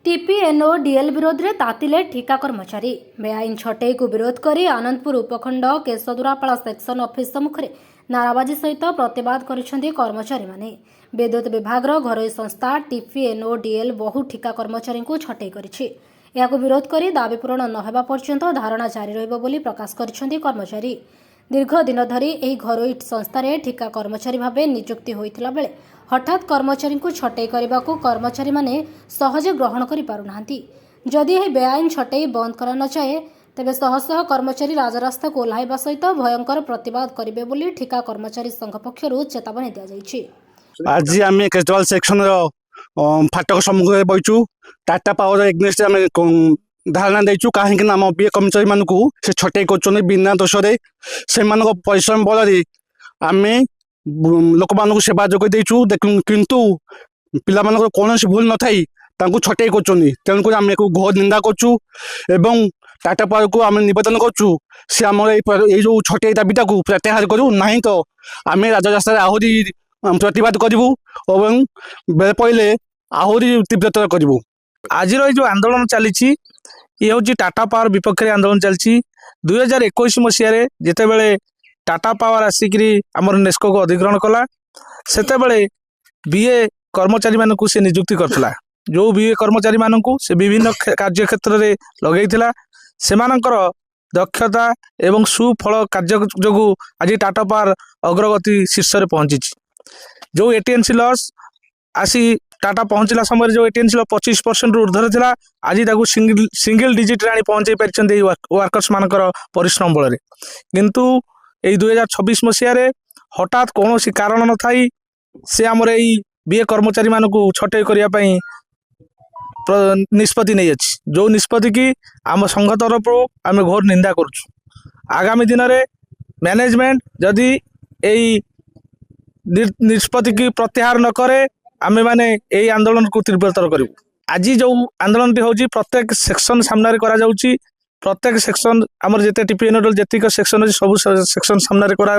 टीपीएनओडीएल विरोध में तातिले ठिका कर्मचारी बेआईन छटई को विरोध कर आनंदपुर उपखंड केशदुरापाड़ सेक्शन ऑफिस सम्मुखें नाराबाजी सहित प्रतिवाद कर कर्मचारी माने। विद्युत विभाग घरोई संस्था टीपीएनओडीएल बहु ठिका कर्मचारी को छटई कर विरोध कर दाबी पूरण नहेबा पर्यंत धारणा जारी रहिबो बोली प्रकाश कर कर्मचारी। दीर्घ दिन धरी एही घरोई संस्थार ठिका कर्मचारी भाव नियुक्ति होइतिला बेले हठात कर्मचारी को छटई करने को कर्मचारी माने सहजे ग्रहण करि पारुनाहांती। जदि यह बेआईन छटई बंद करा न जाए तेबे शह शह कर्मचारी राजरास्ता को ओह्लाइबा सहित भयंकर प्रतिवाद करिवे बोली ठिका कर्मचारी संघ पक्षरु चेतावनी दिया जायछि। आज आम केशवाल सेक्शन फाटक सम्मुख बैचु टाटा पावर एग्नेस्ट आम धारणा देचु कहीं आम बीए कर्मचारी मान से छटई कर बिना दोष से परिश्रम बल आम लोक मान सेवा जोगे देचु किंतु पिला कौन भूल न थी छटई कर आम घोर निंदा करचु एवं टाटा पावर को आम नवेदन करचु से आम जो छटई दाबीटा को प्रत्याहार करूँ ना तो आम राजरास्ता आहरी प्रतिवाद करूँ और बेले पड़े आहरी तीव्रतर करूँ। आज जो आंदोलन चली ये हूँ टाटा पावर विपक्ष में आंदोलन चलती 2021 मसीह जितेबले टाटा पावर आसिक आमर नेस्को को अधिग्रहण कला से बीए कर्मचारी मानक से नियुक्ति करथिला। जो बीए कर्मचारी मानक से विभिन्न कार्य क्षेत्र में लगेइथिला सेमानकर दक्षता एवं सुफल कार्य जोगु आज टाटा पावर अग्रगति शीर्ष में पहुंची। जो एटीएनसी लॉस आसी टाटा पहुंचला समय जो एटीएनसी 25% ऊर्धर था आज सिंगल डिजिट आनी पहुंचाई पारी वर्कर्स मानकर परिश्रम बल किंतु यही 2026 मसीह हठात कौन कारण न थाई से आमर यही बीए कर्मचारी मानक छटई करने निष्पत्ति नहीं अच्छी। जो निष्पत्ति की आम संघ तरफ आम घोर निंदा करुचु। आगामी दिन में मैनेजमेंट जदि यही निष्पत्ति की प्रत्याहार न करे आमे माने यही आंदोलन को तीव्रतर करूँ। आज जो आंदोलन होची प्रत्येक सेक्शन सामने करा जाउची। प्रत्येक सेक्शन आमर जिते टीपीएनओडीएल जेतिक सेक्शन अच्छी सब सेक्शन सामने करा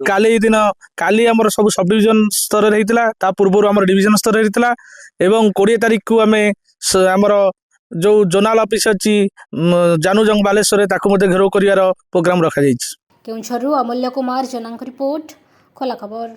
काली दिन काली आमर सब सब डिविजन स्तर में होता पूर्व आमर डिविजन स्तर में होता एवं 20 तारीख को आम आमर जो जोनाल ऑफिस अच्छी जानुजंग बालेश्वर घेराव कर प्रोग्राम रखा। केउंझरु अमूल्य कुमार जनांक रिपोर्ट खोला खबर।